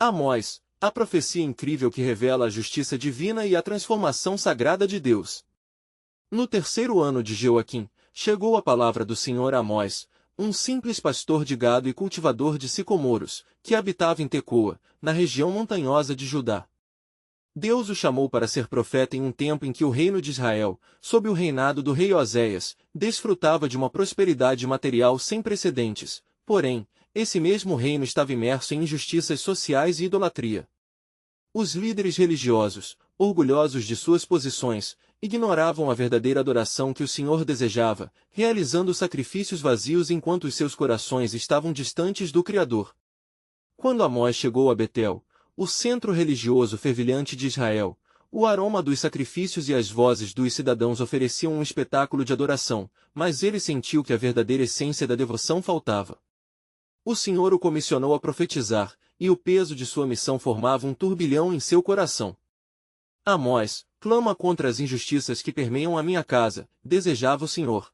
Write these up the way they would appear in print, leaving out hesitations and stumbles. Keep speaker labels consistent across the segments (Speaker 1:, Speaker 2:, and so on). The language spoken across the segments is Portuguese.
Speaker 1: Amós, a profecia incrível que revela a justiça divina e a transformação sagrada de Deus. No terceiro ano de Joaquim, chegou a palavra do Senhor a Amós, um simples pastor de gado e cultivador de sicomoros, que habitava em Tecoa, na região montanhosa de Judá. Deus o chamou para ser profeta em um tempo em que o reino de Israel, sob o reinado do rei Oséias, desfrutava de uma prosperidade material sem precedentes. Porém, esse mesmo reino estava imerso em injustiças sociais e idolatria. Os líderes religiosos, orgulhosos de suas posições, ignoravam a verdadeira adoração que o Senhor desejava, realizando sacrifícios vazios enquanto os seus corações estavam distantes do Criador. Quando Amós chegou a Betel, o centro religioso fervilhante de Israel, o aroma dos sacrifícios e as vozes dos cidadãos ofereciam um espetáculo de adoração, mas ele sentiu que a verdadeira essência da devoção faltava. O Senhor o comissionou a profetizar, e o peso de sua missão formava um turbilhão em seu coração. Amós, clama contra as injustiças que permeiam a minha casa, desejava o Senhor.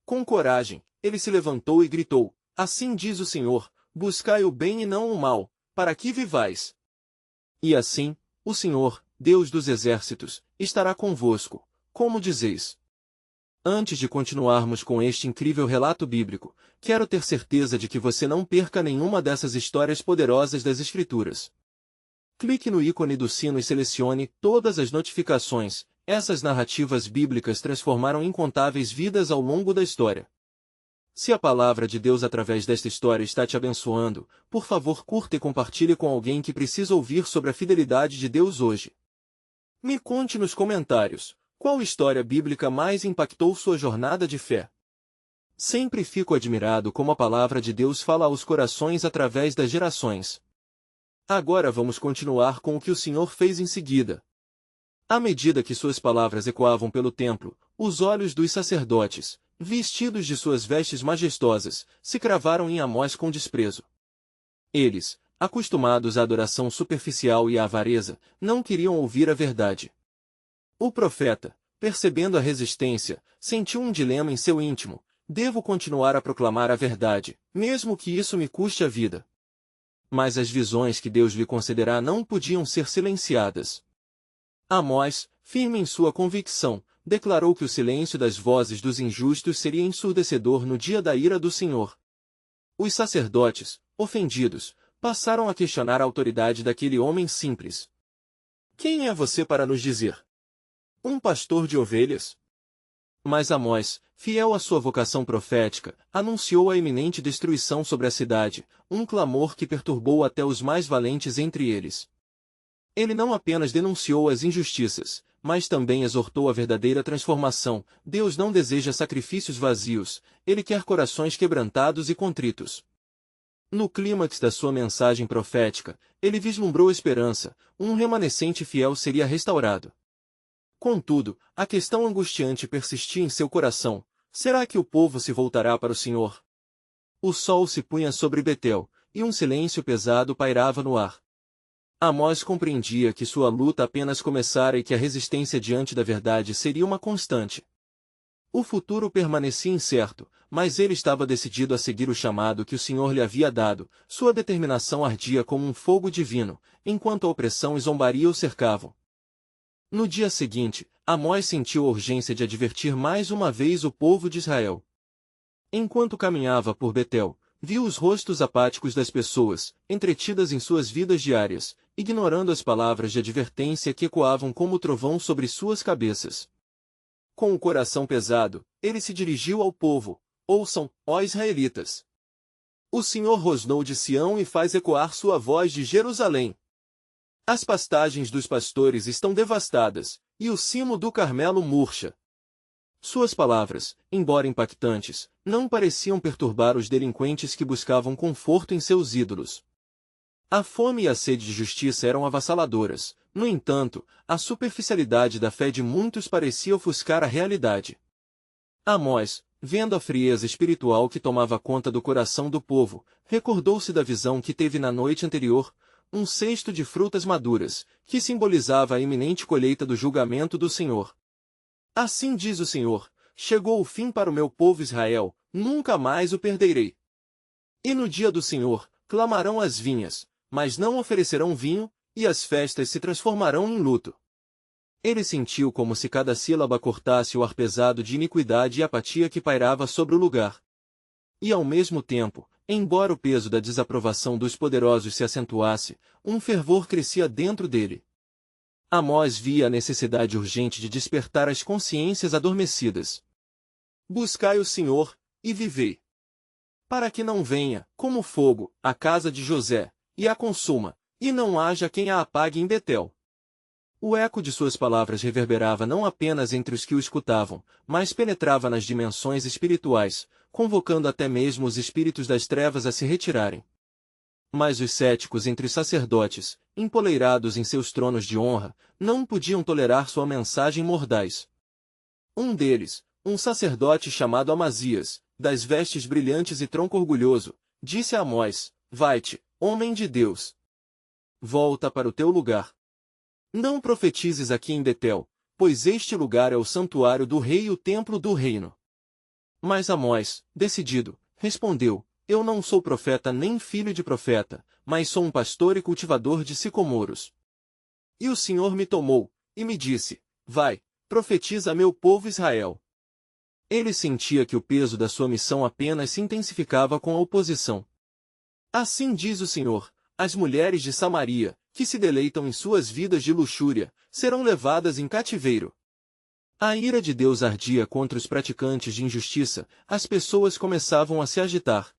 Speaker 1: Com coragem, ele se levantou e gritou, assim diz o Senhor, buscai o bem e não o mal, para que vivais. E assim, o Senhor, Deus dos exércitos, estará convosco, como dizeis. Antes de continuarmos com este incrível relato bíblico, quero ter certeza de que você não perca nenhuma dessas histórias poderosas das Escrituras. Clique no ícone do sino e selecione todas as notificações. Essas narrativas bíblicas transformaram incontáveis vidas ao longo da história. Se a palavra de Deus através desta história está te abençoando, por favor curta e compartilhe com alguém que precisa ouvir sobre a fidelidade de Deus hoje. Me conte nos comentários, qual história bíblica mais impactou sua jornada de fé? Sempre fico admirado como a palavra de Deus fala aos corações através das gerações. Agora vamos continuar com o que o Senhor fez em seguida. À medida que suas palavras ecoavam pelo templo, os olhos dos sacerdotes, vestidos de suas vestes majestosas, se cravaram em Amós com desprezo. Eles, acostumados à adoração superficial e à avareza, não queriam ouvir a verdade. O profeta, percebendo a resistência, sentiu um dilema em seu íntimo: devo continuar a proclamar a verdade, mesmo que isso me custe a vida? Mas as visões que Deus lhe concederá não podiam ser silenciadas. Amós, firme em sua convicção, declarou que o silêncio das vozes dos injustos seria ensurdecedor no dia da ira do Senhor. Os sacerdotes, ofendidos, passaram a questionar a autoridade daquele homem simples. Quem é você para nos dizer? Um pastor de ovelhas? Mas Amós, fiel à sua vocação profética, anunciou a iminente destruição sobre a cidade, um clamor que perturbou até os mais valentes entre eles. Ele não apenas denunciou as injustiças, mas também exortou a verdadeira transformação. Deus não deseja sacrifícios vazios, ele quer corações quebrantados e contritos. No clímax da sua mensagem profética, ele vislumbrou esperança: um remanescente fiel seria restaurado. Contudo, a questão angustiante persistia em seu coração: será que o povo se voltará para o Senhor? O sol se punha sobre Betel, e um silêncio pesado pairava no ar. Amós compreendia que sua luta apenas começara e que a resistência diante da verdade seria uma constante. O futuro permanecia incerto, mas ele estava decidido a seguir o chamado que o Senhor lhe havia dado. Sua determinação ardia como um fogo divino, enquanto a opressão e zombaria o cercavam. No dia seguinte, Amós sentiu a urgência de advertir mais uma vez o povo de Israel. Enquanto caminhava por Betel, viu os rostos apáticos das pessoas, entretidas em suas vidas diárias, ignorando as palavras de advertência que ecoavam como trovão sobre suas cabeças. Com o coração pesado, ele se dirigiu ao povo: ouçam, ó israelitas! O Senhor rosnou de Sião e faz ecoar sua voz de Jerusalém. As pastagens dos pastores estão devastadas, e o cimo do Carmelo murcha. Suas palavras, embora impactantes, não pareciam perturbar os delinquentes que buscavam conforto em seus ídolos. A fome e a sede de justiça eram avassaladoras. No entanto, a superficialidade da fé de muitos parecia ofuscar a realidade. Amós, vendo a frieza espiritual que tomava conta do coração do povo, recordou-se da visão que teve na noite anterior: um cesto de frutas maduras, que simbolizava a iminente colheita do julgamento do Senhor. Assim diz o Senhor: chegou o fim para o meu povo Israel, nunca mais o perderei. E no dia do Senhor, clamarão as vinhas: mas não oferecerão vinho, e as festas se transformarão em luto. Ele sentiu como se cada sílaba cortasse o ar pesado de iniquidade e apatia que pairava sobre o lugar. E ao mesmo tempo, embora o peso da desaprovação dos poderosos se acentuasse, um fervor crescia dentro dele. Amós via a necessidade urgente de despertar as consciências adormecidas. Buscai o Senhor, e vivei. Para que não venha, como fogo, a casa de José, e a consuma, e não haja quem a apague em Betel. O eco de suas palavras reverberava não apenas entre os que o escutavam, mas penetrava nas dimensões espirituais, convocando até mesmo os espíritos das trevas a se retirarem. Mas os céticos entre os sacerdotes, empoleirados em seus tronos de honra, não podiam tolerar sua mensagem mordaz. Um deles, um sacerdote chamado Amazias, das vestes brilhantes e tronco orgulhoso, disse a Amós: Vai-te, homem de Deus. Volta para o teu lugar. Não profetizes aqui em Betel, pois este lugar é o santuário do rei e o templo do reino. Mas Amós, decidido, respondeu: Eu não sou profeta nem filho de profeta, mas sou um pastor e cultivador de sicomoros. E o Senhor me tomou, e me disse: Vai, profetiza a meu povo Israel. Ele sentia que o peso da sua missão apenas se intensificava com a oposição. Assim diz o Senhor: as mulheres de Samaria, que se deleitam em suas vidas de luxúria, serão levadas em cativeiro. A ira de Deus ardia contra os praticantes de injustiça, as pessoas começavam a se agitar.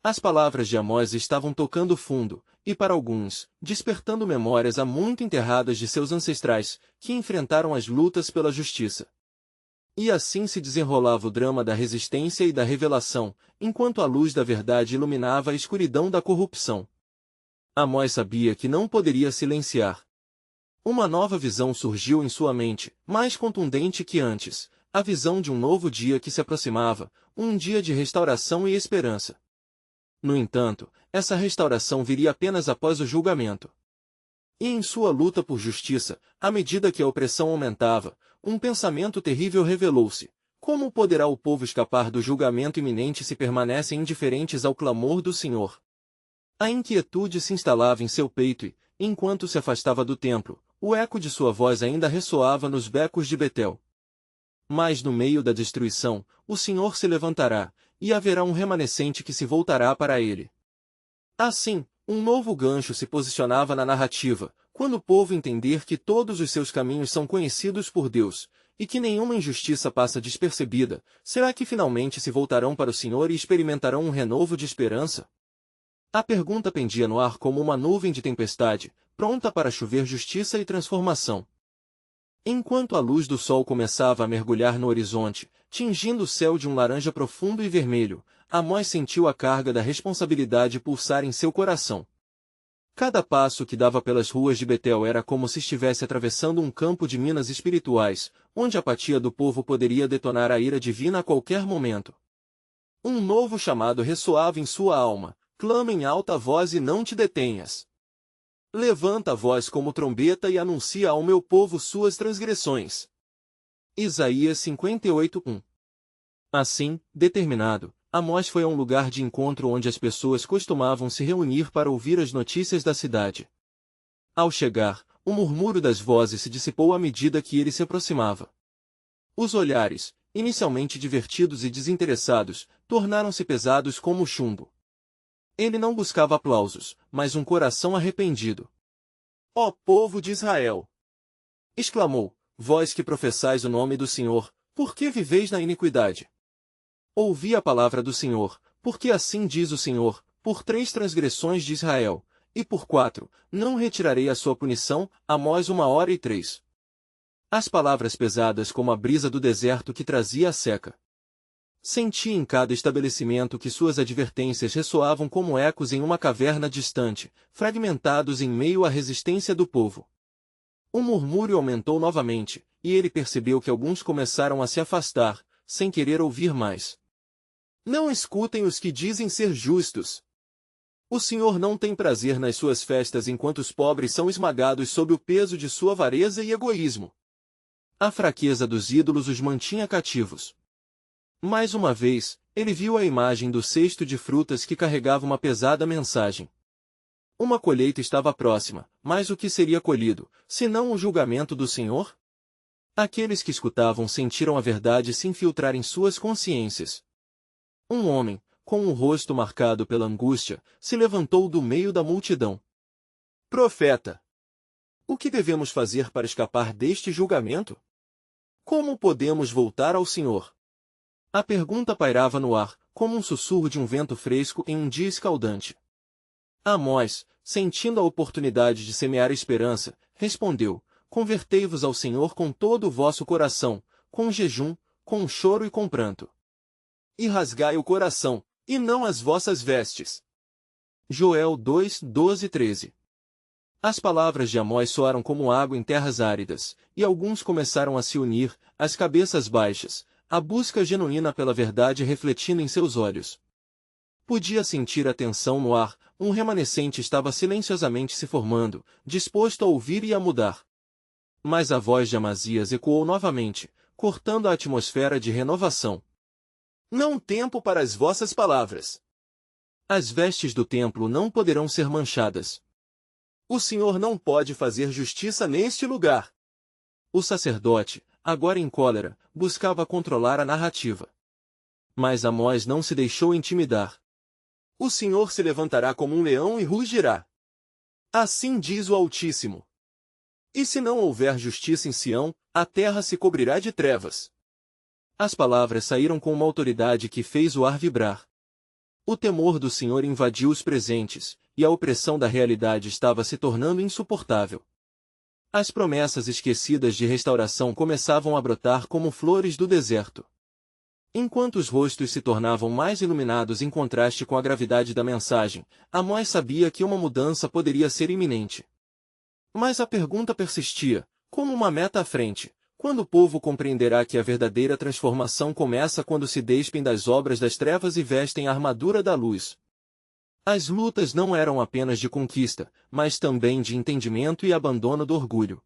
Speaker 1: As palavras de Amós estavam tocando fundo, e para alguns, despertando memórias há muito enterradas de seus ancestrais, que enfrentaram as lutas pela justiça. E assim se desenrolava o drama da resistência e da revelação, enquanto a luz da verdade iluminava a escuridão da corrupção. Amós sabia que não poderia silenciar. Uma nova visão surgiu em sua mente, mais contundente que antes, a visão de um novo dia que se aproximava, um dia de restauração e esperança. No entanto, essa restauração viria apenas após o julgamento. E em sua luta por justiça, à medida que a opressão aumentava, um pensamento terrível revelou-se: como poderá o povo escapar do julgamento iminente se permanecem indiferentes ao clamor do Senhor? A inquietude se instalava em seu peito e, enquanto se afastava do templo, o eco de sua voz ainda ressoava nos becos de Betel. Mas no meio da destruição, o Senhor se levantará, e haverá um remanescente que se voltará para ele. Assim, um novo gancho se posicionava na narrativa, quando o povo entender que todos os seus caminhos são conhecidos por Deus, e que nenhuma injustiça passa despercebida, será que finalmente se voltarão para o Senhor e experimentarão um renovo de esperança? A pergunta pendia no ar como uma nuvem de tempestade, pronta para chover justiça e transformação. Enquanto a luz do sol começava a mergulhar no horizonte, tingindo o céu de um laranja profundo e vermelho, Amós sentiu a carga da responsabilidade pulsar em seu coração. Cada passo que dava pelas ruas de Betel era como se estivesse atravessando um campo de minas espirituais, onde a apatia do povo poderia detonar a ira divina a qualquer momento. Um novo chamado ressoava em sua alma: clama em alta voz e não te detenhas. Levanta a voz como trombeta e anuncia ao meu povo suas transgressões. Isaías 58:1. Assim, determinado, Amós foi a um lugar de encontro onde as pessoas costumavam se reunir para ouvir as notícias da cidade. Ao chegar, o murmúrio das vozes se dissipou à medida que ele se aproximava. Os olhares, inicialmente divertidos e desinteressados, tornaram-se pesados como o chumbo. Ele não buscava aplausos, mas um coração arrependido. Ó povo de Israel! Exclamou: vós que professais o nome do Senhor, por que viveis na iniquidade? Ouvi a palavra do Senhor, porque assim diz o Senhor: por 3 transgressões de Israel, e por 4, não retirarei a sua punição, Amós 1h03. As palavras pesadas como a brisa do deserto que trazia a seca. Senti em cada estabelecimento que suas advertências ressoavam como ecos em uma caverna distante, fragmentados em meio à resistência do povo. O murmúrio aumentou novamente, e ele percebeu que alguns começaram a se afastar, sem querer ouvir mais. Não escutem os que dizem ser justos. O Senhor não tem prazer nas suas festas enquanto os pobres são esmagados sob o peso de sua avareza e egoísmo. A fraqueza dos ídolos os mantinha cativos. Mais uma vez, ele viu a imagem do cesto de frutas que carregava uma pesada mensagem. Uma colheita estava próxima, mas o que seria colhido, senão o julgamento do Senhor? Aqueles que escutavam sentiram a verdade se infiltrar em suas consciências. Um homem, com o rosto marcado pela angústia, se levantou do meio da multidão. Profeta! O que devemos fazer para escapar deste julgamento? Como podemos voltar ao Senhor? A pergunta pairava no ar, como um sussurro de um vento fresco em um dia escaldante. Amós, sentindo a oportunidade de semear esperança, respondeu: Convertei-vos ao Senhor com todo o vosso coração, com jejum, com choro e com pranto. E rasgai o coração, e não as vossas vestes. Joel 2, 12 e 13. As palavras de Amós soaram como água em terras áridas, e alguns começaram a se unir, as cabeças baixas, a busca genuína pela verdade refletindo em seus olhos. Podia sentir a tensão no ar, um remanescente estava silenciosamente se formando, disposto a ouvir e a mudar. Mas a voz de Amazias ecoou novamente, cortando a atmosfera de renovação. Não tempo para as vossas palavras. As vestes do templo não poderão ser manchadas. O Senhor não pode fazer justiça neste lugar. O sacerdote, agora em cólera, buscava controlar a narrativa. Mas Amós não se deixou intimidar. O Senhor se levantará como um leão e rugirá. Assim diz o Altíssimo. E se não houver justiça em Sião, a terra se cobrirá de trevas. As palavras saíram com uma autoridade que fez o ar vibrar. O temor do Senhor invadiu os presentes, e a opressão da realidade estava se tornando insuportável. As promessas esquecidas de restauração começavam a brotar como flores do deserto. Enquanto os rostos se tornavam mais iluminados em contraste com a gravidade da mensagem, Amós sabia que uma mudança poderia ser iminente. Mas a pergunta persistia, como uma meta à frente: quando o povo compreenderá que a verdadeira transformação começa quando se despem das obras das trevas e vestem a armadura da luz? As lutas não eram apenas de conquista, mas também de entendimento e abandono do orgulho.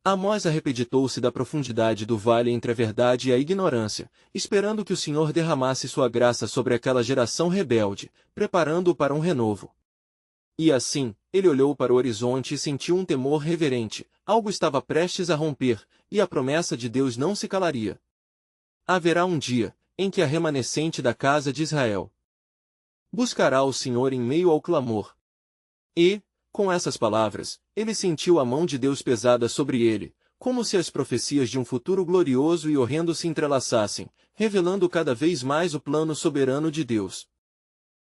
Speaker 1: Amós arrepentou-se da profundidade do vale entre a verdade e a ignorância, esperando que o Senhor derramasse sua graça sobre aquela geração rebelde, preparando-o para um renovo. E assim, ele olhou para o horizonte e sentiu um temor reverente, algo estava prestes a romper, e a promessa de Deus não se calaria. Haverá um dia, em que a remanescente da casa de Israel buscará o Senhor em meio ao clamor. E, com essas palavras, ele sentiu a mão de Deus pesada sobre ele, como se as profecias de um futuro glorioso e horrendo se entrelaçassem, revelando cada vez mais o plano soberano de Deus.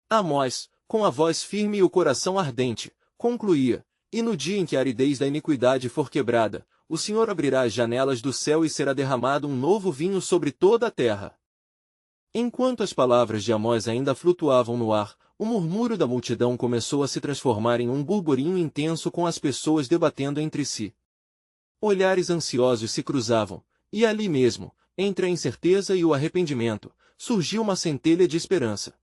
Speaker 1: Amós, com a voz firme e o coração ardente, concluía: E no dia em que a aridez da iniquidade for quebrada, o Senhor abrirá as janelas do céu e será derramado um novo vinho sobre toda a terra. Enquanto as palavras de Amós ainda flutuavam no ar, o murmúrio da multidão começou a se transformar em um burburinho intenso com as pessoas debatendo entre si. Olhares ansiosos se cruzavam, e ali mesmo, entre a incerteza e o arrependimento, surgiu uma centelha de esperança.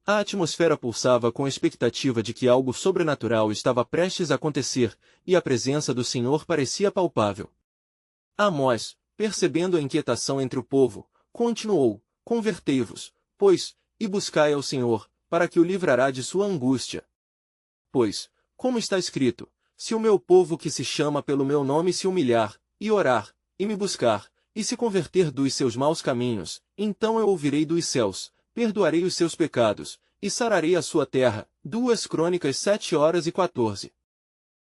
Speaker 1: A atmosfera pulsava com a expectativa de que algo sobrenatural estava prestes a acontecer, e a presença do Senhor parecia palpável. Amós, percebendo a inquietação entre o povo, continuou: Convertei-vos, pois, e buscai ao Senhor, para que o livrará de sua angústia. Pois, como está escrito, se o meu povo que se chama pelo meu nome se humilhar, e orar, e me buscar, e se converter dos seus maus caminhos, então eu ouvirei dos céus, perdoarei os seus pecados, e sararei a sua terra. 2 Crônicas 7:14.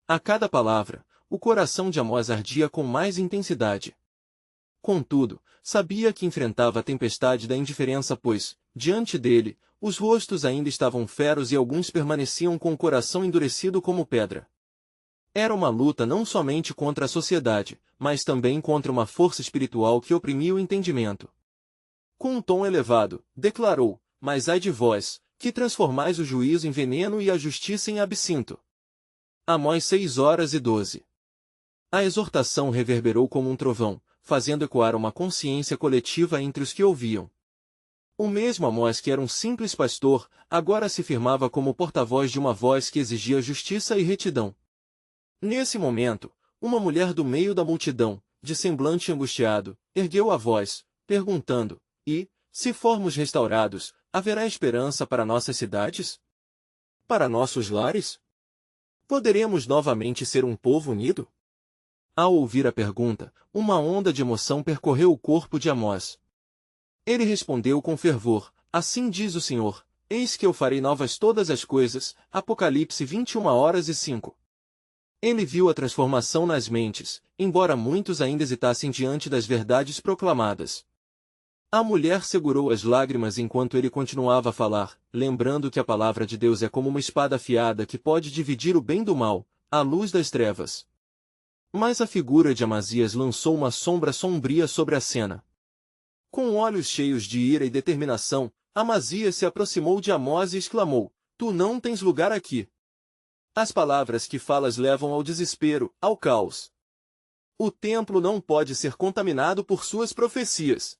Speaker 1: A cada palavra, o coração de Amós ardia com mais intensidade. Contudo, sabia que enfrentava a tempestade da indiferença pois, diante dele, os rostos ainda estavam feros e alguns permaneciam com o coração endurecido como pedra. Era uma luta não somente contra a sociedade, mas também contra uma força espiritual que oprimia o entendimento. Com um tom elevado, declarou: Mas ai de vós, que transformais o juízo em veneno e a justiça em absinto. Amós 6:12. A exortação reverberou como um trovão, fazendo ecoar uma consciência coletiva entre os que ouviam. O mesmo Amós que era um simples pastor, agora se firmava como porta-voz de uma voz que exigia justiça e retidão. Nesse momento, uma mulher do meio da multidão, de semblante angustiado, ergueu a voz, perguntando: E, se formos restaurados, haverá esperança para nossas cidades? Para nossos lares? Poderemos novamente ser um povo unido? Ao ouvir a pergunta, uma onda de emoção percorreu o corpo de Amós. Ele respondeu com fervor: Assim diz o Senhor, eis que eu farei novas todas as coisas. Apocalipse 21h05. Ele viu a transformação nas mentes, embora muitos ainda hesitassem diante das verdades proclamadas. A mulher segurou as lágrimas enquanto ele continuava a falar, lembrando que a palavra de Deus é como uma espada afiada que pode dividir o bem do mal, a luz das trevas. Mas a figura de Amazias lançou uma sombra sombria sobre a cena. Com olhos cheios de ira e determinação, Amazias se aproximou de Amós e exclamou: Tu não tens lugar aqui. As palavras que falas levam ao desespero, ao caos. O templo não pode ser contaminado por suas profecias.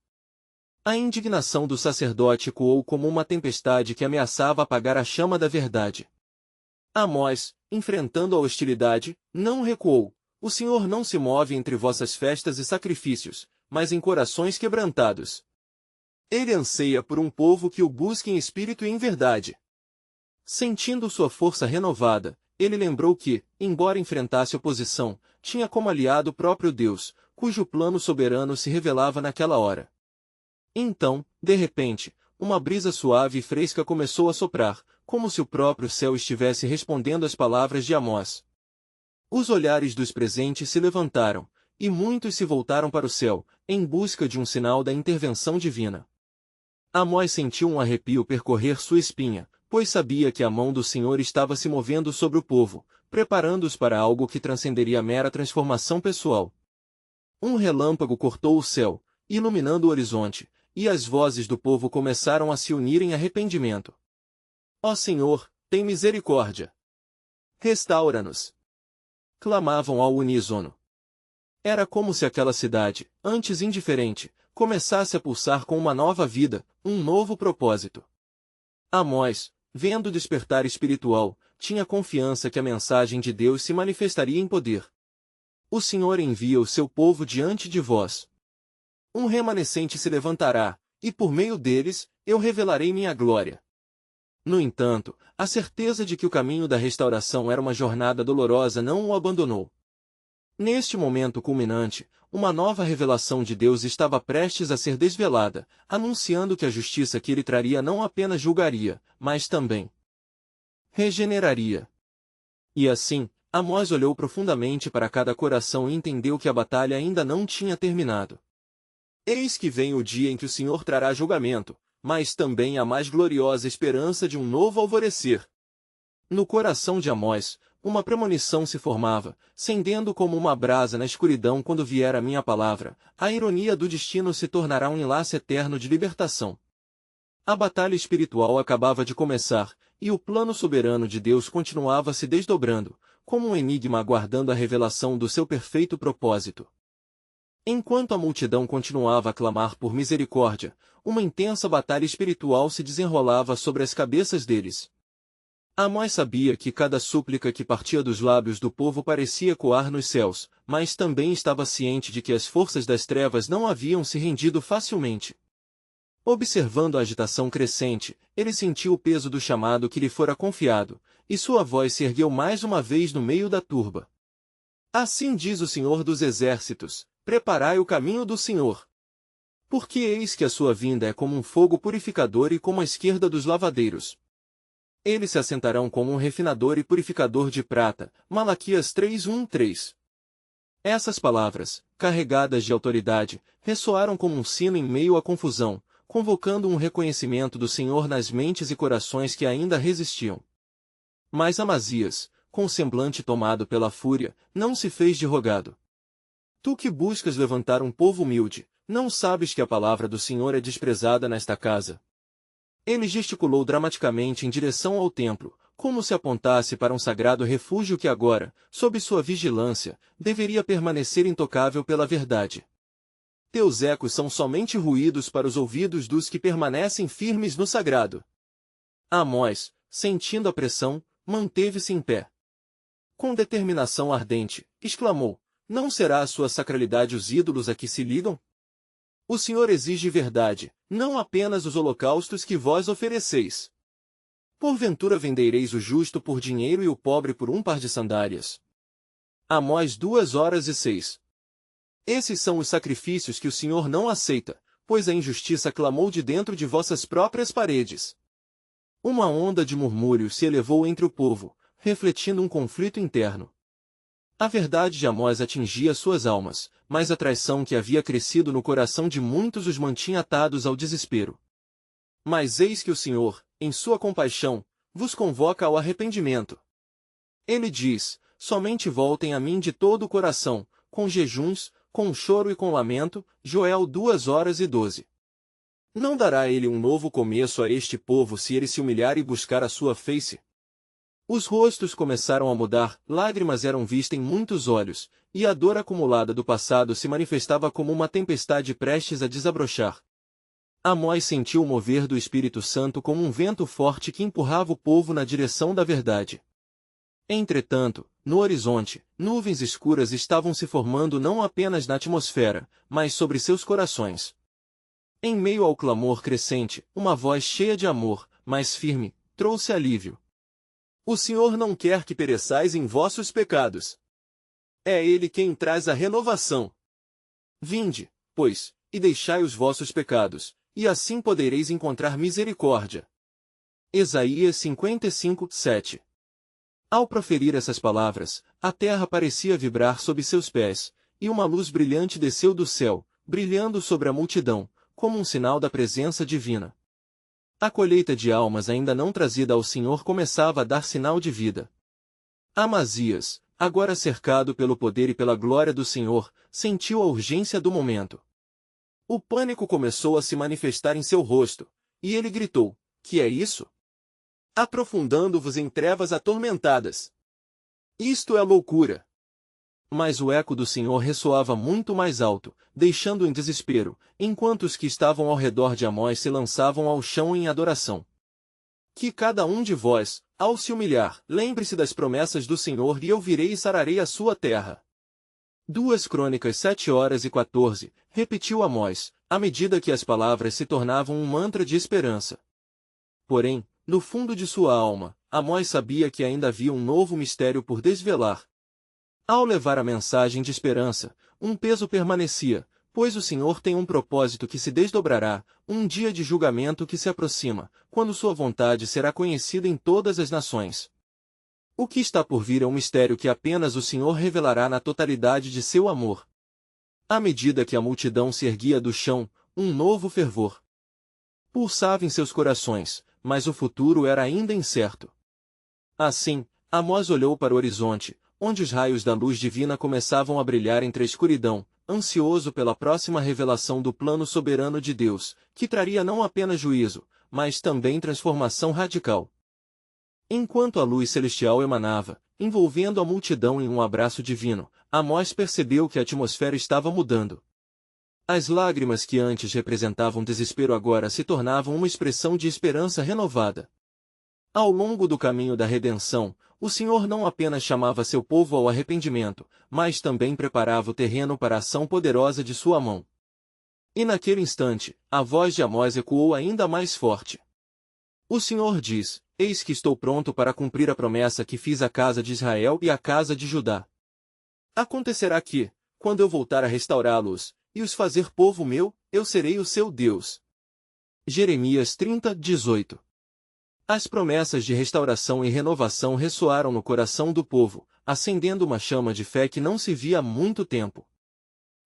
Speaker 1: A indignação do sacerdote ecoou como uma tempestade que ameaçava apagar a chama da verdade. Amós, enfrentando a hostilidade, não recuou. O Senhor não se move entre vossas festas e sacrifícios, mas em corações quebrantados. Ele anseia por um povo que o busque em espírito e em verdade. Sentindo sua força renovada, ele lembrou que, embora enfrentasse oposição, tinha como aliado o próprio Deus, cujo plano soberano se revelava naquela hora. Então, de repente, uma brisa suave e fresca começou a soprar, como se o próprio céu estivesse respondendo às palavras de Amós. Os olhares dos presentes se levantaram, e muitos se voltaram para o céu, em busca de um sinal da intervenção divina. Amós sentiu um arrepio percorrer sua espinha, pois sabia que a mão do Senhor estava se movendo sobre o povo, preparando-os para algo que transcenderia a mera transformação pessoal. Um relâmpago cortou o céu, iluminando o horizonte, e as vozes do povo começaram a se unir em arrependimento. Ó Senhor, tem misericórdia! Restaura-nos! Clamavam ao uníssono. Era como se aquela cidade, antes indiferente, começasse a pulsar com uma nova vida, um novo propósito. Amós, vendo o despertar espiritual, tinha confiança que a mensagem de Deus se manifestaria em poder. O Senhor envia o seu povo diante de vós. Um remanescente se levantará, e por meio deles, eu revelarei minha glória. No entanto, a certeza de que o caminho da restauração era uma jornada dolorosa não o abandonou. Neste momento culminante, uma nova revelação de Deus estava prestes a ser desvelada, anunciando que a justiça que ele traria não apenas julgaria, mas também regeneraria. E assim, Amós olhou profundamente para cada coração e entendeu que a batalha ainda não tinha terminado. Eis que vem o dia em que o Senhor trará julgamento, mas também a mais gloriosa esperança de um novo alvorecer. No coração de Amós, uma premonição se formava, cendendo como uma brasa na escuridão quando vier a minha palavra. A ironia do destino se tornará um enlace eterno de libertação. A batalha espiritual acabava de começar, e o plano soberano de Deus continuava se desdobrando, como um enigma aguardando a revelação do seu perfeito propósito. Enquanto a multidão continuava a clamar por misericórdia, uma intensa batalha espiritual se desenrolava sobre as cabeças deles. Amós sabia que cada súplica que partia dos lábios do povo parecia ecoar nos céus, mas também estava ciente de que as forças das trevas não haviam se rendido facilmente. Observando a agitação crescente, ele sentiu o peso do chamado que lhe fora confiado, e sua voz se ergueu mais uma vez no meio da turba. Assim diz o Senhor dos Exércitos: preparai o caminho do Senhor. Porque eis que a sua vinda é como um fogo purificador e como a esquerda dos lavadeiros. Eles se assentarão como um refinador e purificador de prata. Malaquias 3:1-3. Essas palavras, carregadas de autoridade, ressoaram como um sino em meio à confusão, convocando um reconhecimento do Senhor nas mentes e corações que ainda resistiam. Mas Amazias, com o semblante tomado pela fúria, não se fez de rogado. Tu que buscas levantar um povo humilde, não sabes que a palavra do Senhor é desprezada nesta casa? Ele gesticulou dramaticamente em direção ao templo, como se apontasse para um sagrado refúgio que agora, sob sua vigilância, deveria permanecer intocável pela verdade. Teus ecos são somente ruídos para os ouvidos dos que permanecem firmes no sagrado. Amós, sentindo a pressão, manteve-se em pé. Com determinação ardente, exclamou: não será a sua sacralidade os ídolos a que se ligam? O Senhor exige verdade, não apenas os holocaustos que vós ofereceis. Porventura vendereis o justo por dinheiro e o pobre por um par de sandálias? Amós 2:6. Esses são os sacrifícios que o Senhor não aceita, pois a injustiça clamou de dentro de vossas próprias paredes. Uma onda de murmúrio se elevou entre o povo, refletindo um conflito interno. A verdade de Amós atingia suas almas, mas a traição que havia crescido no coração de muitos os mantinha atados ao desespero. Mas eis que o Senhor, em sua compaixão, vos convoca ao arrependimento. Ele diz: somente voltem a mim de todo o coração, com jejuns, com choro e com lamento. Joel 2:12. Não dará ele um novo começo a este povo se ele se humilhar e buscar a sua face? Os rostos começaram a mudar, lágrimas eram vistas em muitos olhos, e a dor acumulada do passado se manifestava como uma tempestade prestes a desabrochar. Amós sentiu o mover do Espírito Santo como um vento forte que empurrava o povo na direção da verdade. Entretanto, no horizonte, nuvens escuras estavam se formando não apenas na atmosfera, mas sobre seus corações. Em meio ao clamor crescente, uma voz cheia de amor, mas firme, trouxe alívio. O Senhor não quer que pereçais em vossos pecados. É Ele quem traz a renovação. Vinde, pois, e deixai os vossos pecados, e assim podereis encontrar misericórdia. Isaías 55:7. Ao proferir essas palavras, a terra parecia vibrar sob seus pés, e uma luz brilhante desceu do céu, brilhando sobre a multidão, como um sinal da presença divina. A colheita de almas ainda não trazida ao Senhor começava a dar sinal de vida. Amazias, agora cercado pelo poder e pela glória do Senhor, sentiu a urgência do momento. O pânico começou a se manifestar em seu rosto, e ele gritou: que é isso? Aprofundando-vos em trevas atormentadas. Isto é loucura. Mas o eco do Senhor ressoava muito mais alto, deixando-o em desespero, enquanto os que estavam ao redor de Amós se lançavam ao chão em adoração. Que cada um de vós, ao se humilhar, lembre-se das promessas do Senhor e eu virei e sararei a sua terra. 2 Crônicas 7:14, repetiu Amós, à medida que as palavras se tornavam um mantra de esperança. Porém, no fundo de sua alma, Amós sabia que ainda havia um novo mistério por desvelar. Ao levar a mensagem de esperança, um peso permanecia, pois o Senhor tem um propósito que se desdobrará, um dia de julgamento que se aproxima, quando sua vontade será conhecida em todas as nações. O que está por vir é um mistério que apenas o Senhor revelará na totalidade de seu amor. À medida que a multidão se erguia do chão, um novo fervor pulsava em seus corações, mas o futuro era ainda incerto. Assim, Amós olhou para o horizonte, onde os raios da luz divina começavam a brilhar entre a escuridão, ansioso pela próxima revelação do plano soberano de Deus, que traria não apenas juízo, mas também transformação radical. Enquanto a luz celestial emanava, envolvendo a multidão em um abraço divino, Amós percebeu que a atmosfera estava mudando. As lágrimas que antes representavam desespero agora se tornavam uma expressão de esperança renovada. Ao longo do caminho da redenção, o Senhor não apenas chamava seu povo ao arrependimento, mas também preparava o terreno para a ação poderosa de sua mão. E naquele instante, a voz de Amós ecoou ainda mais forte. O Senhor diz: eis que estou pronto para cumprir a promessa que fiz à casa de Israel e à casa de Judá. Acontecerá que, quando eu voltar a restaurá-los, e os fazer povo meu, eu serei o seu Deus. Jeremias 30:18. As promessas de restauração e renovação ressoaram no coração do povo, acendendo uma chama de fé que não se via há muito tempo.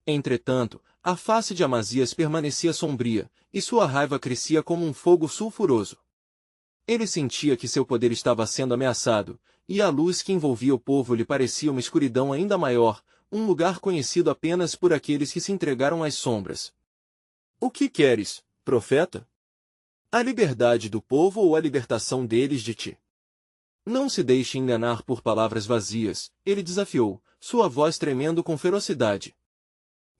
Speaker 1: Entretanto, a face de Amazias permanecia sombria, e sua raiva crescia como um fogo sulfuroso. Ele sentia que seu poder estava sendo ameaçado, e a luz que envolvia o povo lhe parecia uma escuridão ainda maior, um lugar conhecido apenas por aqueles que se entregaram às sombras. O que queres, profeta? A liberdade do povo ou a libertação deles de ti? Não se deixe enganar por palavras vazias, ele desafiou, sua voz tremendo com ferocidade.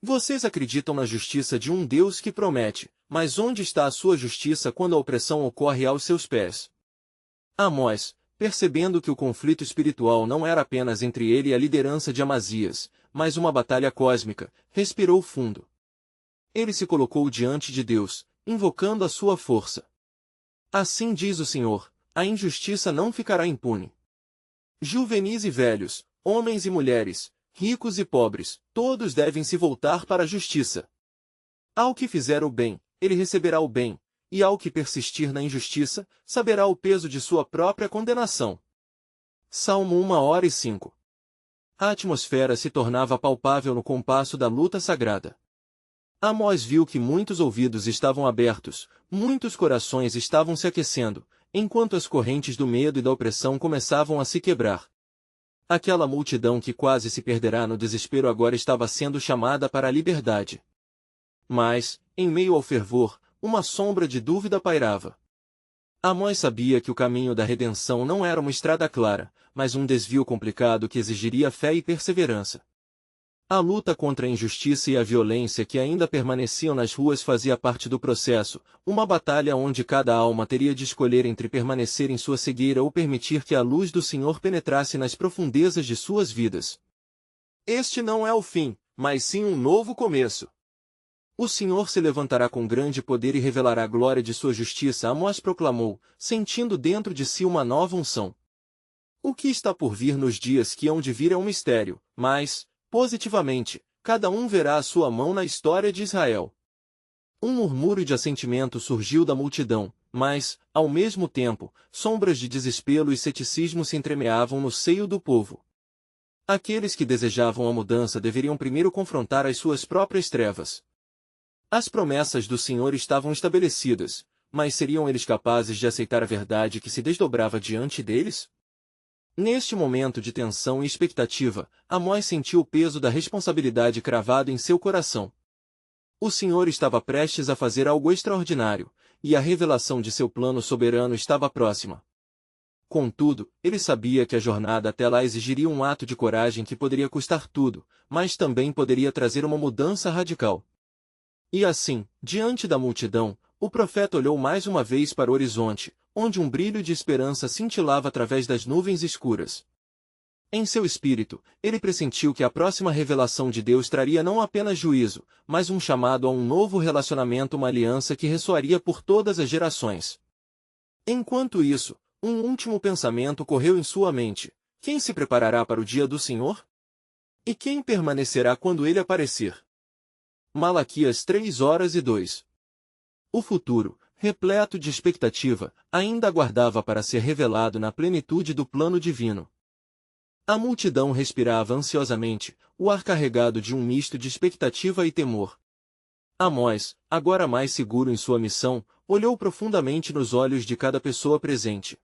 Speaker 1: Vocês acreditam na justiça de um Deus que promete, mas onde está a sua justiça quando a opressão ocorre aos seus pés? Amós, percebendo que o conflito espiritual não era apenas entre ele e a liderança de Amazias, mas uma batalha cósmica, respirou fundo. Ele se colocou diante de Deus, invocando a sua força. Assim diz o Senhor: a injustiça não ficará impune. Juvenis e velhos, homens e mulheres, ricos e pobres, todos devem se voltar para a justiça. Ao que fizer o bem, ele receberá o bem, e ao que persistir na injustiça, saberá o peso de sua própria condenação. Salmo 1h05. A atmosfera se tornava palpável no compasso da luta sagrada. Amós viu que muitos ouvidos estavam abertos, muitos corações estavam se aquecendo, enquanto as correntes do medo e da opressão começavam a se quebrar. Aquela multidão que quase se perderá no desespero agora estava sendo chamada para a liberdade. Mas, em meio ao fervor, uma sombra de dúvida pairava. Amós sabia que o caminho da redenção não era uma estrada clara, mas um desvio complicado que exigiria fé e perseverança. A luta contra a injustiça e a violência que ainda permaneciam nas ruas fazia parte do processo, uma batalha onde cada alma teria de escolher entre permanecer em sua cegueira ou permitir que a luz do Senhor penetrasse nas profundezas de suas vidas. Este não é o fim, mas sim um novo começo. O Senhor se levantará com grande poder e revelará a glória de sua justiça, Amós proclamou, sentindo dentro de si uma nova unção. O que está por vir nos dias que hão de vir é um mistério, mas, positivamente, cada um verá a sua mão na história de Israel. Um murmúrio de assentimento surgiu da multidão, mas, ao mesmo tempo, sombras de desespero e ceticismo se entremeavam no seio do povo. Aqueles que desejavam a mudança deveriam primeiro confrontar as suas próprias trevas. As promessas do Senhor estavam estabelecidas, mas seriam eles capazes de aceitar a verdade que se desdobrava diante deles? Neste momento de tensão e expectativa, Amós sentiu o peso da responsabilidade cravado em seu coração. O Senhor estava prestes a fazer algo extraordinário, e a revelação de seu plano soberano estava próxima. Contudo, ele sabia que a jornada até lá exigiria um ato de coragem que poderia custar tudo, mas também poderia trazer uma mudança radical. E assim, diante da multidão, o profeta olhou mais uma vez para o horizonte, onde um brilho de esperança cintilava através das nuvens escuras. Em seu espírito, ele pressentiu que a próxima revelação de Deus traria não apenas juízo, mas um chamado a um novo relacionamento, uma aliança que ressoaria por todas as gerações. Enquanto isso, um último pensamento correu em sua mente: quem se preparará para o dia do Senhor? E quem permanecerá quando ele aparecer? Malaquias 3h02. O futuro, repleto de expectativa, ainda aguardava para ser revelado na plenitude do plano divino. A multidão respirava ansiosamente, o ar carregado de um misto de expectativa e temor. Amós, agora mais seguro em sua missão, olhou profundamente nos olhos de cada pessoa presente.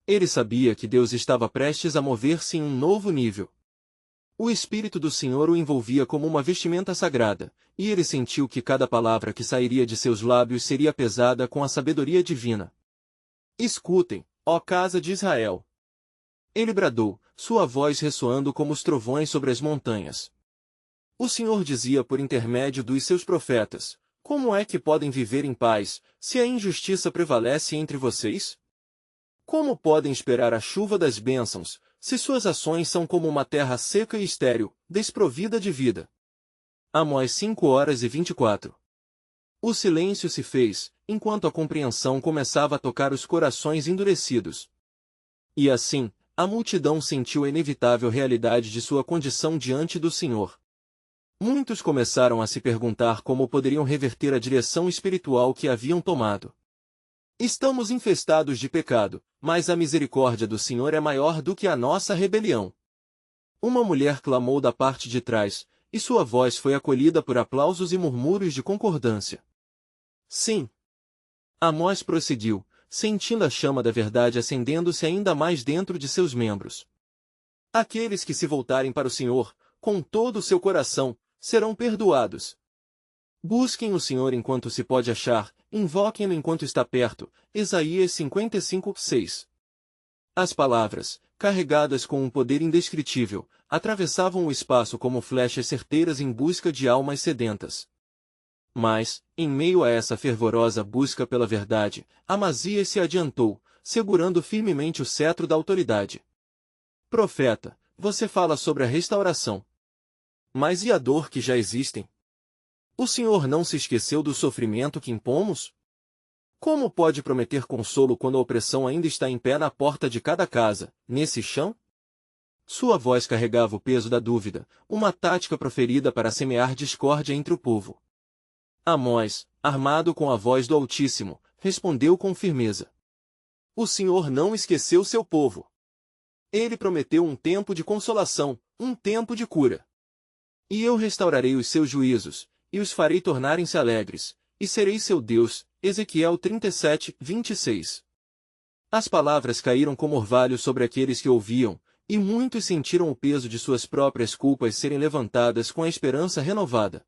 Speaker 1: Ele sabia que Deus estava prestes a mover-se em um novo nível. O Espírito do Senhor o envolvia como uma vestimenta sagrada, e ele sentiu que cada palavra que sairia de seus lábios seria pesada com a sabedoria divina. Escutem, ó casa de Israel! Ele bradou, sua voz ressoando como os trovões sobre as montanhas. O Senhor dizia por intermédio dos seus profetas: como é que podem viver em paz, se a injustiça prevalece entre vocês? Como podem esperar a chuva das bênçãos, se suas ações são como uma terra seca e estéril, desprovida de vida? Amós 5h24. O silêncio se fez, enquanto a compreensão começava a tocar os corações endurecidos. E assim, a multidão sentiu a inevitável realidade de sua condição diante do Senhor. Muitos começaram a se perguntar como poderiam reverter a direção espiritual que haviam tomado. Estamos infestados de pecado, mas a misericórdia do Senhor é maior do que a nossa rebelião. Uma mulher clamou da parte de trás, e sua voz foi acolhida por aplausos e murmúrios de concordância. Sim. Amós prosseguiu, sentindo a chama da verdade acendendo-se ainda mais dentro de seus membros. Aqueles que se voltarem para o Senhor, com todo o seu coração, serão perdoados. Busquem o Senhor enquanto se pode achar, invoquem-no enquanto está perto. Isaías 55:6. As palavras, carregadas com um poder indescritível, atravessavam o espaço como flechas certeiras em busca de almas sedentas. Mas, em meio a essa fervorosa busca pela verdade, Amazias se adiantou, segurando firmemente o cetro da autoridade. Profeta, você fala sobre a restauração. Mas e a dor que já existem? O Senhor não se esqueceu do sofrimento que impomos? Como pode prometer consolo quando a opressão ainda está em pé na porta de cada casa, nesse chão? Sua voz carregava o peso da dúvida, uma tática proferida para semear discórdia entre o povo. Amós, armado com a voz do Altíssimo, respondeu com firmeza. O Senhor não esqueceu seu povo. Ele prometeu um tempo de consolação, um tempo de cura. E eu restaurarei os seus juízos, e os farei tornarem-se alegres, e serei seu Deus. Ezequiel 37, 26. As palavras caíram como orvalho sobre aqueles que ouviam, e muitos sentiram o peso de suas próprias culpas serem levantadas com a esperança renovada.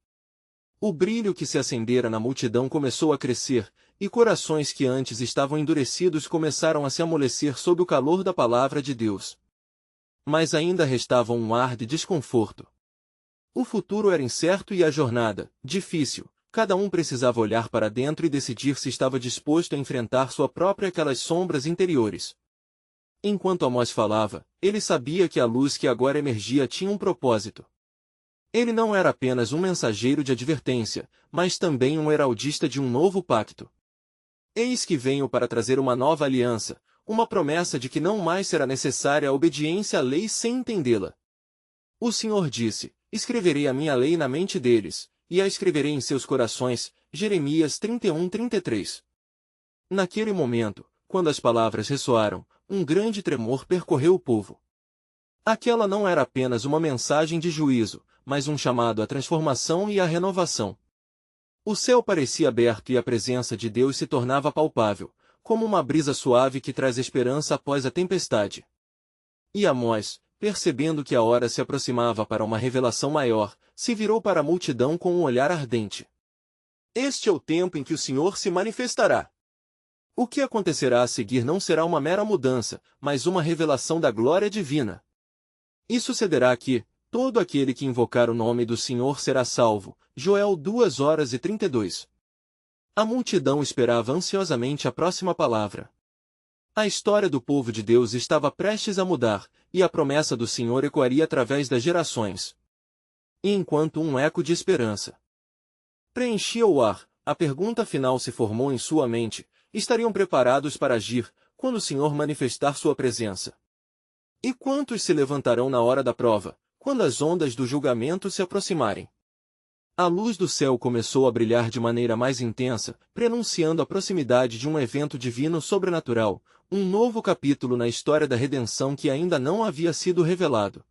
Speaker 1: O brilho que se acendera na multidão começou a crescer, e corações que antes estavam endurecidos começaram a se amolecer sob o calor da palavra de Deus. Mas ainda restava um ar de desconforto. O futuro era incerto e a jornada, difícil. Cada um precisava olhar para dentro e decidir se estava disposto a enfrentar sua própria aquelas sombras interiores. Enquanto Amós falava, ele sabia que a luz que agora emergia tinha um propósito. Ele não era apenas um mensageiro de advertência, mas também um heraldista de um novo pacto. Eis que venho para trazer uma nova aliança, uma promessa de que não mais será necessária a obediência à lei sem entendê-la. O Senhor disse, escreverei a minha lei na mente deles, e a escreverei em seus corações. Jeremias 31, 33. Naquele momento, quando as palavras ressoaram, um grande tremor percorreu o povo. Aquela não era apenas uma mensagem de juízo, mas um chamado à transformação e à renovação. O céu parecia aberto e a presença de Deus se tornava palpável, como uma brisa suave que traz esperança após a tempestade. E Amós, percebendo que a hora se aproximava para uma revelação maior, se virou para a multidão com um olhar ardente. Este é o tempo em que o Senhor se manifestará. O que acontecerá a seguir não será uma mera mudança, mas uma revelação da glória divina. E sucederá que, todo aquele que invocar o nome do Senhor será salvo. Joel 2:32. A multidão esperava ansiosamente a próxima palavra. A história do povo de Deus estava prestes a mudar, e a promessa do Senhor ecoaria através das gerações. E enquanto um eco de esperança preenchia o ar, a pergunta final se formou em sua mente: estariam preparados para agir, quando o Senhor manifestar sua presença? E quantos se levantarão na hora da prova, quando as ondas do julgamento se aproximarem? A luz do céu começou a brilhar de maneira mais intensa, prenunciando a proximidade de um evento divino sobrenatural, um novo capítulo na história da redenção que ainda não havia sido revelado.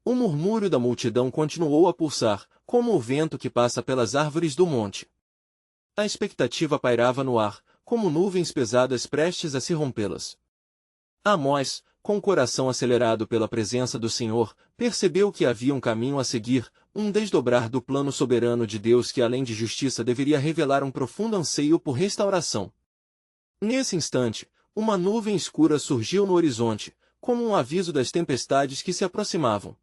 Speaker 1: O murmúrio da multidão continuou a pulsar, como o vento que passa pelas árvores do monte. A expectativa pairava no ar, como nuvens pesadas prestes a se rompê-las. Amós, com o coração acelerado pela presença do Senhor, percebeu que havia um caminho a seguir, um desdobrar do plano soberano de Deus que, além de justiça, deveria revelar um profundo anseio por restauração. Nesse instante, uma nuvem escura surgiu no horizonte, como um aviso das tempestades que se aproximavam.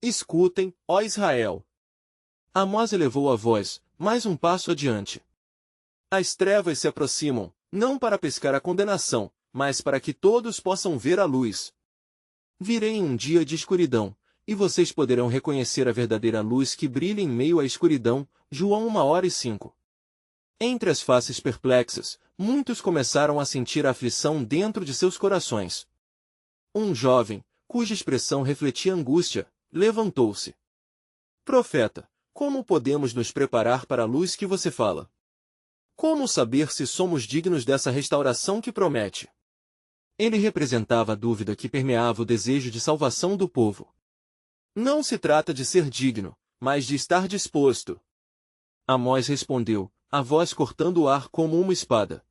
Speaker 1: Escutem, ó Israel! Amós elevou a voz, mais um passo adiante. As trevas se aproximam, não para pescar a condenação, mas para que todos possam ver a luz. Virei em um dia de escuridão, e vocês poderão reconhecer a verdadeira luz que brilha em meio à escuridão. João 1:05. Entre as faces perplexas, muitos começaram a sentir a aflição dentro de seus corações. Um jovem, cuja expressão refletia angústia, levantou-se. Profeta, como podemos nos preparar para a luz que você fala? Como saber se somos dignos dessa restauração que promete? Ele representava a dúvida que permeava o desejo de salvação do povo. Não se trata de ser digno, mas de estar disposto. Amós respondeu, a voz cortando o ar como uma espada.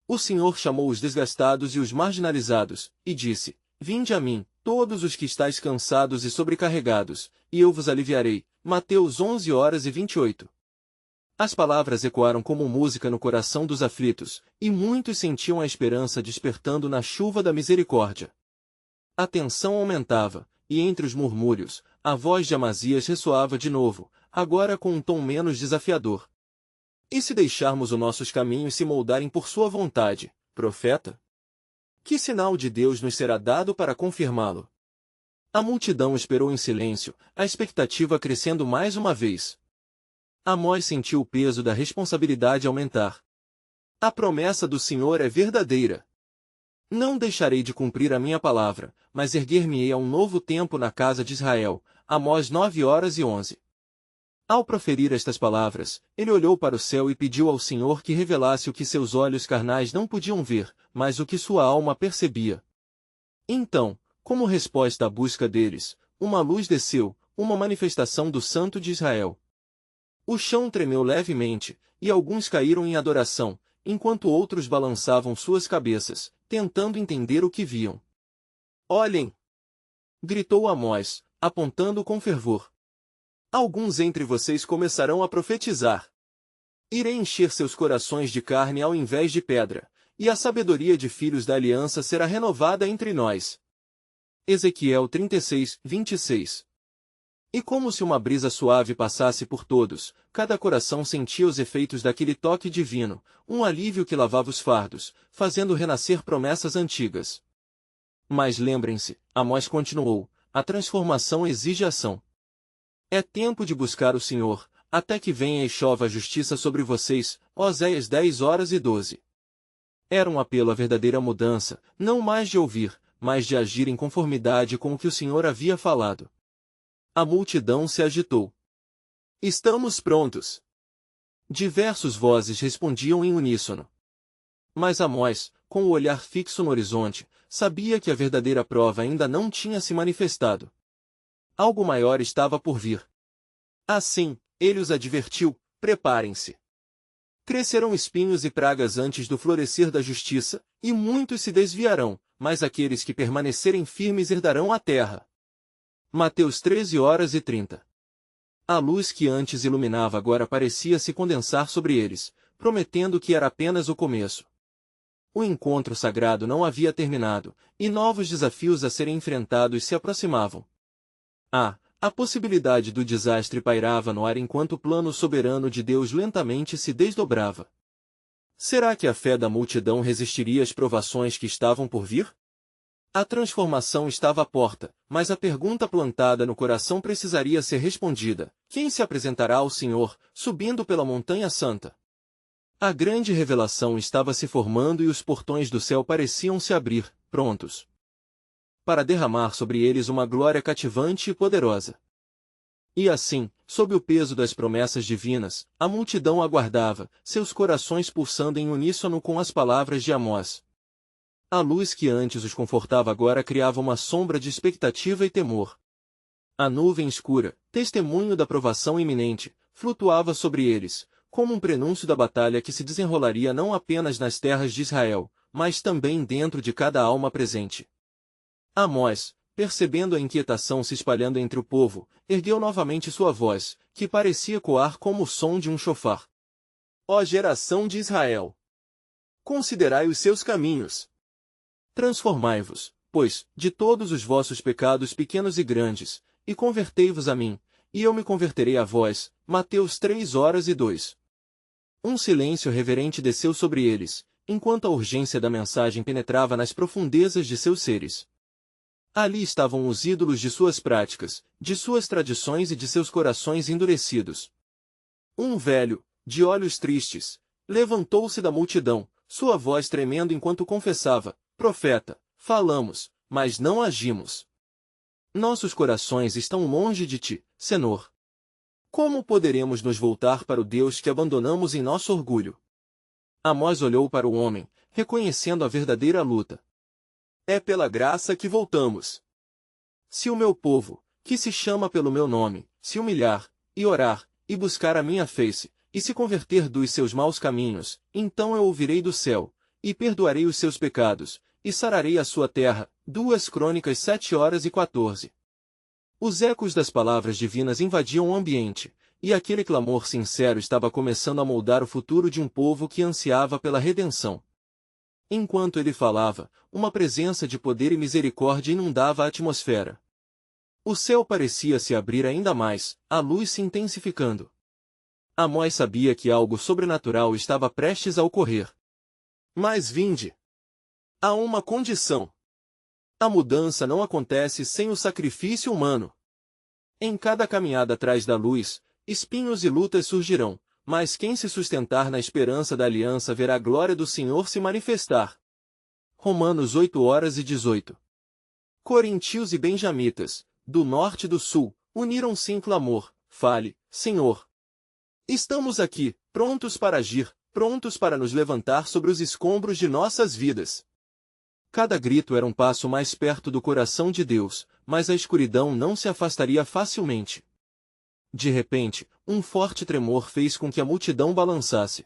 Speaker 1: O Senhor chamou os desgastados e os marginalizados, e disse, vinde a mim, todos os que estáis cansados e sobrecarregados, e eu vos aliviarei. Mateus 11:28. As palavras ecoaram como música no coração dos aflitos, e muitos sentiam a esperança despertando na chuva da misericórdia. A tensão aumentava, e entre os murmúrios, a voz de Amazias ressoava de novo, agora com um tom menos desafiador. E se deixarmos os nossos caminhos se moldarem por sua vontade, profeta? Que sinal de Deus nos será dado para confirmá-lo? A multidão esperou em silêncio, a expectativa crescendo mais uma vez. Amós sentiu o peso da responsabilidade aumentar. A promessa do Senhor é verdadeira. Não deixarei de cumprir a minha palavra, mas erguer-me-ei a um novo tempo na casa de Israel. Amós 9:11. Ao proferir estas palavras, ele olhou para o céu e pediu ao Senhor que revelasse o que seus olhos carnais não podiam ver, mas o que sua alma percebia. Então, como resposta à busca deles, uma luz desceu, uma manifestação do Santo de Israel. O chão tremeu levemente, e alguns caíram em adoração, enquanto outros balançavam suas cabeças, tentando entender o que viam. Olhem! Gritou Amós, apontando com fervor. Alguns entre vocês começarão a profetizar. Irei encher seus corações de carne ao invés de pedra, e a sabedoria de filhos da aliança será renovada entre nós. Ezequiel 36:26. E como se uma brisa suave passasse por todos, cada coração sentia os efeitos daquele toque divino, um alívio que lavava os fardos, fazendo renascer promessas antigas. Mas lembrem-se, Amós continuou, a transformação exige ação. É tempo de buscar o Senhor, até que venha e chova a justiça sobre vocês. Oséias 10:12. Era um apelo à verdadeira mudança, não mais de ouvir, mas de agir em conformidade com o que o Senhor havia falado. A multidão se agitou. Estamos prontos. Diversas vozes respondiam em uníssono. Mas Amós, com o olhar fixo no horizonte, sabia que a verdadeira prova ainda não tinha se manifestado. Algo maior estava por vir. Assim, ele os advertiu: preparem-se. Crescerão espinhos e pragas antes do florescer da justiça, e muitos se desviarão, mas aqueles que permanecerem firmes herdarão a terra. Mateus 13:30. A luz que antes iluminava agora parecia se condensar sobre eles, prometendo que era apenas o começo. O encontro sagrado não havia terminado, e novos desafios a serem enfrentados se aproximavam. A possibilidade do desastre pairava no ar enquanto o plano soberano de Deus lentamente se desdobrava. Será que a fé da multidão resistiria às provações que estavam por vir? A transformação estava à porta, mas a pergunta plantada no coração precisaria ser respondida: quem se apresentará ao Senhor, subindo pela montanha santa? A grande revelação estava se formando e os portões do céu pareciam se abrir, prontos para derramar sobre eles uma glória cativante e poderosa. E assim, sob o peso das promessas divinas, a multidão aguardava, seus corações pulsando em uníssono com as palavras de Amós. A luz que antes os confortava agora criava uma sombra de expectativa e temor. A nuvem escura, testemunho da provação iminente, flutuava sobre eles, como um prenúncio da batalha que se desenrolaria não apenas nas terras de Israel, mas também dentro de cada alma presente. Amós, percebendo a inquietação se espalhando entre o povo, ergueu novamente sua voz, que parecia coar como o som de um chofar. Ó geração de Israel! Considerai os seus caminhos. Transformai-vos, pois, de todos os vossos pecados pequenos e grandes, e convertei-vos a mim, e eu me converterei a vós. Mateus 3:2. Um silêncio reverente desceu sobre eles, enquanto a urgência da mensagem penetrava nas profundezas de seus seres. Ali estavam os ídolos de suas práticas, de suas tradições e de seus corações endurecidos. Um velho, de olhos tristes, levantou-se da multidão, sua voz tremendo enquanto confessava: profeta, falamos, mas não agimos. Nossos corações estão longe de ti, Senhor. Como poderemos nos voltar para o Deus que abandonamos em nosso orgulho? Amós olhou para o homem, reconhecendo a verdadeira luta. É pela graça que voltamos. Se o meu povo, que se chama pelo meu nome, se humilhar, e orar, e buscar a minha face, e se converter dos seus maus caminhos, então eu ouvirei do céu, e perdoarei os seus pecados, e sararei a sua terra. 2 Crônicas 7:14. Os ecos das palavras divinas invadiam o ambiente, e aquele clamor sincero estava começando a moldar o futuro de um povo que ansiava pela redenção. Enquanto ele falava, uma presença de poder e misericórdia inundava a atmosfera. O céu parecia se abrir ainda mais, a luz se intensificando. Amós sabia que algo sobrenatural estava prestes a ocorrer. Mas vinde! Há uma condição. A mudança não acontece sem o sacrifício humano. Em cada caminhada atrás da luz, espinhos e lutas surgirão, mas quem se sustentar na esperança da aliança verá a glória do Senhor se manifestar. Romanos 8:18. Coríntios e benjamitas, do norte e do sul, uniram-se em clamor: fale, Senhor. Estamos aqui, prontos para agir, prontos para nos levantar sobre os escombros de nossas vidas. Cada grito era um passo mais perto do coração de Deus, mas a escuridão não se afastaria facilmente. De repente, um forte tremor fez com que a multidão balançasse.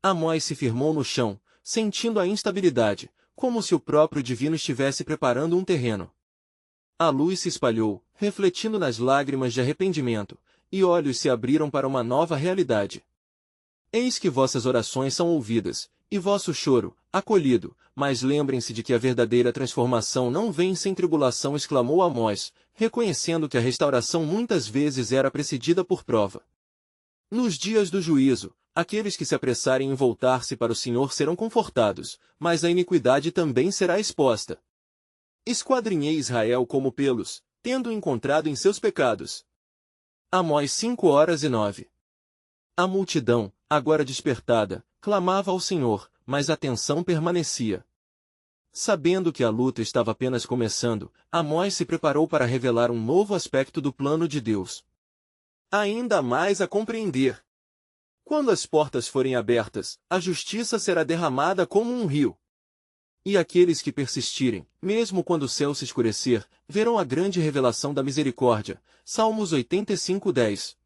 Speaker 1: Amós se firmou no chão, sentindo a instabilidade, como se o próprio divino estivesse preparando um terreno. A luz se espalhou, refletindo nas lágrimas de arrependimento, e olhos se abriram para uma nova realidade. Eis que vossas orações são ouvidas, e vosso choro, acolhido, mas lembrem-se de que a verdadeira transformação não vem sem tribulação, exclamou Amós, reconhecendo que a restauração muitas vezes era precedida por prova. Nos dias do juízo, aqueles que se apressarem em voltar-se para o Senhor serão confortados, mas a iniquidade também será exposta. Esquadrinhei Israel como pelos, tendo encontrado em seus pecados. Amós 5:9. A multidão, agora despertada, clamava ao Senhor, mas a tensão permanecia. Sabendo que a luta estava apenas começando, Amós se preparou para revelar um novo aspecto do plano de Deus. Ainda mais a compreender. Quando as portas forem abertas, a justiça será derramada como um rio. E aqueles que persistirem, mesmo quando o céu se escurecer, verão a grande revelação da misericórdia. Salmos 85:10.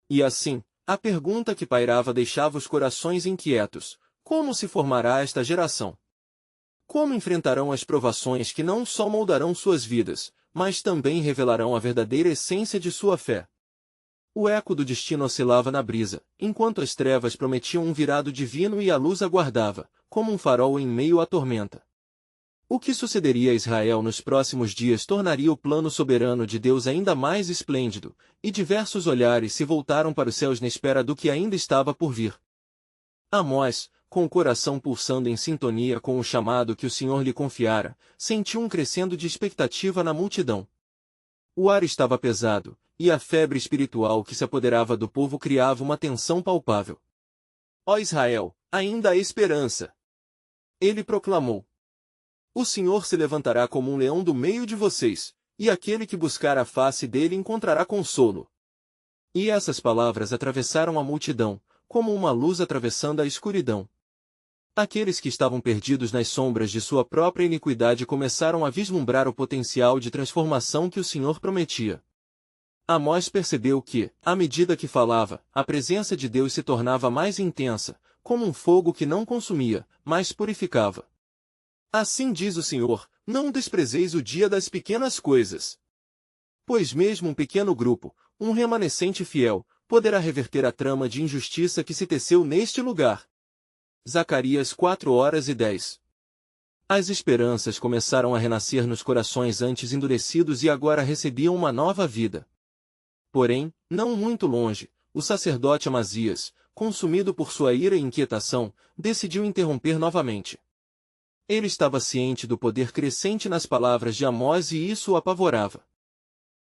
Speaker 1: E assim, a pergunta que pairava deixava os corações inquietos: como se formará esta geração? Como enfrentarão as provações que não só moldarão suas vidas, mas também revelarão a verdadeira essência de sua fé? O eco do destino oscilava na brisa, enquanto as trevas prometiam um virado divino e a luz aguardava, como um farol em meio à tormenta. O que sucederia a Israel nos próximos dias tornaria o plano soberano de Deus ainda mais esplêndido, e diversos olhares se voltaram para os céus na espera do que ainda estava por vir. Amós, com o coração pulsando em sintonia com o chamado que o Senhor lhe confiara, sentiu um crescendo de expectativa na multidão. O ar estava pesado, e a febre espiritual que se apoderava do povo criava uma tensão palpável. Ó Israel, ainda há esperança! Ele proclamou. O Senhor se levantará como um leão do meio de vocês, e aquele que buscar a face dele encontrará consolo. E essas palavras atravessaram a multidão, como uma luz atravessando a escuridão. Aqueles que estavam perdidos nas sombras de sua própria iniquidade começaram a vislumbrar o potencial de transformação que o Senhor prometia. Amós percebeu que, à medida que falava, a presença de Deus se tornava mais intensa, como um fogo que não consumia, mas purificava. Assim diz o Senhor: não desprezeis o dia das pequenas coisas. Pois mesmo um pequeno grupo, um remanescente fiel, poderá reverter a trama de injustiça que se teceu neste lugar. Zacarias 4:10. As esperanças começaram a renascer nos corações antes endurecidos e agora recebiam uma nova vida. Porém, não muito longe, o sacerdote Amazias, consumido por sua ira e inquietação, decidiu interromper novamente. Ele estava ciente do poder crescente nas palavras de Amós e isso o apavorava.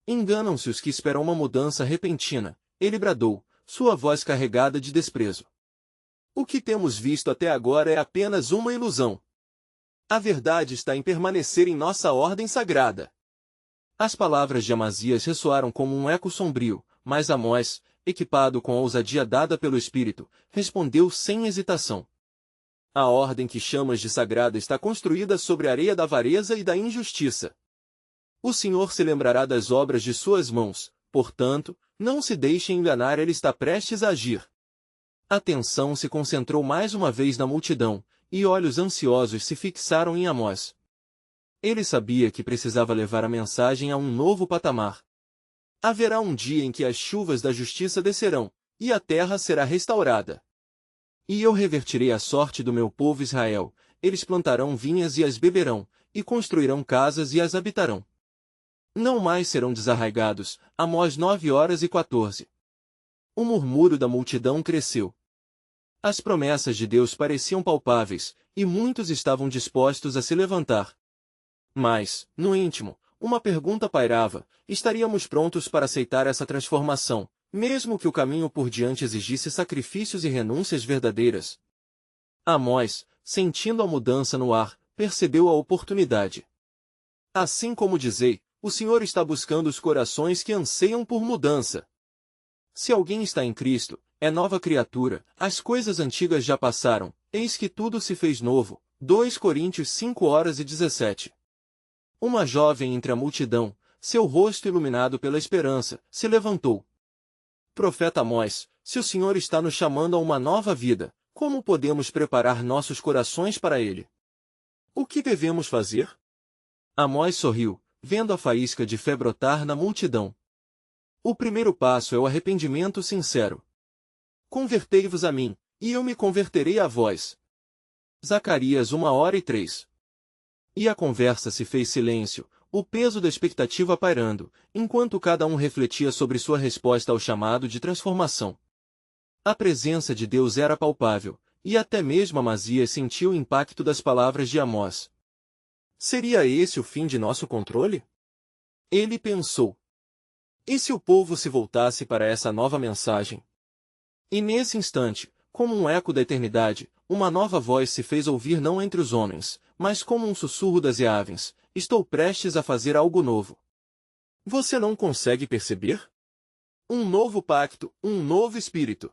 Speaker 1: Enganam-se os que esperam uma mudança repentina, ele bradou, sua voz carregada de desprezo. O que temos visto até agora é apenas uma ilusão. A verdade está em permanecer em nossa ordem sagrada. As palavras de Amazias ressoaram como um eco sombrio, mas Amós, equipado com a ousadia dada pelo Espírito, respondeu sem hesitação. A ordem que chamas de sagrada está construída sobre a areia da avareza e da injustiça. O Senhor se lembrará das obras de suas mãos, portanto, não se deixe enganar, ele está prestes a agir. A atenção se concentrou mais uma vez na multidão, e olhos ansiosos se fixaram em Amós. Ele sabia que precisava levar a mensagem a um novo patamar. Haverá um dia em que as chuvas da justiça descerão, e a terra será restaurada. E eu revertirei a sorte do meu povo Israel, eles plantarão vinhas e as beberão, e construirão casas e as habitarão. Não mais serão desarraigados. Amós 9:14. O murmúrio da multidão cresceu. As promessas de Deus pareciam palpáveis, e muitos estavam dispostos a se levantar. Mas, no íntimo, uma pergunta pairava: estaríamos prontos para aceitar essa transformação, mesmo que o caminho por diante exigisse sacrifícios e renúncias verdadeiras. Amós, sentindo a mudança no ar, percebeu a oportunidade. Assim como dizei, o Senhor está buscando os corações que anseiam por mudança. Se alguém está em Cristo, é nova criatura, as coisas antigas já passaram, eis que tudo se fez novo. 2 Coríntios 5:17. Uma jovem entre a multidão, seu rosto iluminado pela esperança, se levantou. Profeta Amós, se o Senhor está nos chamando a uma nova vida, como podemos preparar nossos corações para ele? O que devemos fazer? Amós sorriu, vendo a faísca de fé brotar na multidão. O primeiro passo é o arrependimento sincero. Convertei-vos a mim, e eu me converterei a vós. Zacarias 1:03. E a conversa se fez silêncio, o peso da expectativa pairando, enquanto cada um refletia sobre sua resposta ao chamado de transformação. A presença de Deus era palpável, e até mesmo Amazias sentiu o impacto das palavras de Amós. Seria esse o fim de nosso controle? Ele pensou. E se o povo se voltasse para essa nova mensagem? E nesse instante, como um eco da eternidade, uma nova voz se fez ouvir não entre os homens, mas como um sussurro das aves: estou prestes a fazer algo novo. Você não consegue perceber? Um novo pacto, um novo espírito.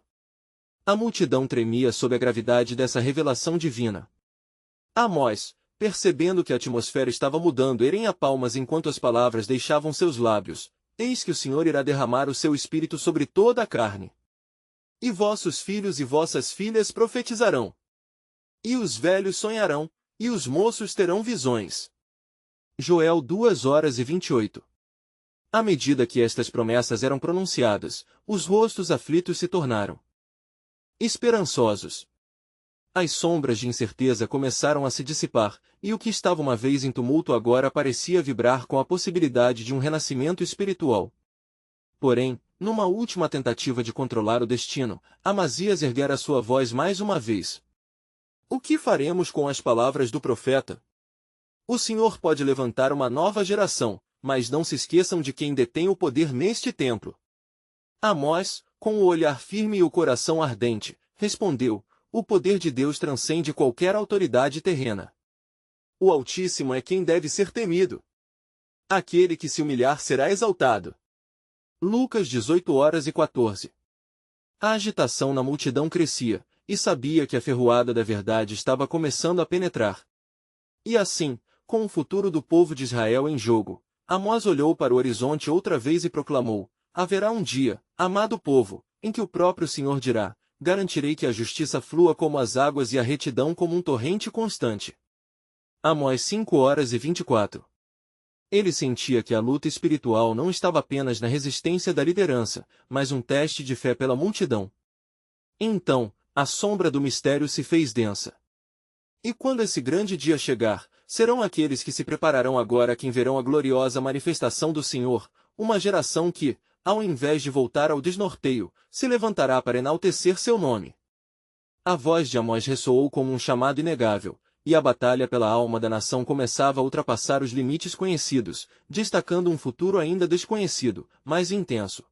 Speaker 1: A multidão tremia sob a gravidade dessa revelação divina. Amós, percebendo que a atmosfera estava mudando, ergueu palmas enquanto as palavras deixavam seus lábios: eis que o Senhor irá derramar o seu espírito sobre toda a carne. E vossos filhos e vossas filhas profetizarão. E os velhos sonharão, e os moços terão visões. Joel 2:28. À medida que estas promessas eram pronunciadas, os rostos aflitos se tornaram esperançosos. As sombras de incerteza começaram a se dissipar, e o que estava uma vez em tumulto agora parecia vibrar com a possibilidade de um renascimento espiritual. Porém, numa última tentativa de controlar o destino, Amazias erguera sua voz mais uma vez. O que faremos com as palavras do profeta? O Senhor pode levantar uma nova geração, mas não se esqueçam de quem detém o poder neste templo. Amós, com o olhar firme e o coração ardente, respondeu: o poder de Deus transcende qualquer autoridade terrena. O Altíssimo é quem deve ser temido. Aquele que se humilhar será exaltado. Lucas 18:14. A agitação na multidão crescia, e sabia que a ferroada da verdade estava começando a penetrar. E assim, com o futuro do povo de Israel em jogo, Amós olhou para o horizonte outra vez e proclamou: haverá um dia, amado povo, em que o próprio Senhor dirá: garantirei que a justiça flua como as águas e a retidão como um torrente constante. Amós 5:24. Ele sentia que a luta espiritual não estava apenas na resistência da liderança, mas um teste de fé pela multidão. Então, a sombra do mistério se fez densa. E quando esse grande dia chegar, serão aqueles que se prepararão agora quem verão a gloriosa manifestação do Senhor, uma geração que, ao invés de voltar ao desnorteio, se levantará para enaltecer seu nome. A voz de Amós ressoou como um chamado inegável, e a batalha pela alma da nação começava a ultrapassar os limites conhecidos, destacando um futuro ainda desconhecido, mais intenso.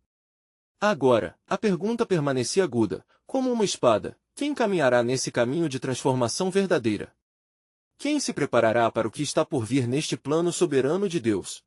Speaker 1: Agora, a pergunta permanecia aguda, como uma espada: quem caminhará nesse caminho de transformação verdadeira? Quem se preparará para o que está por vir neste plano soberano de Deus?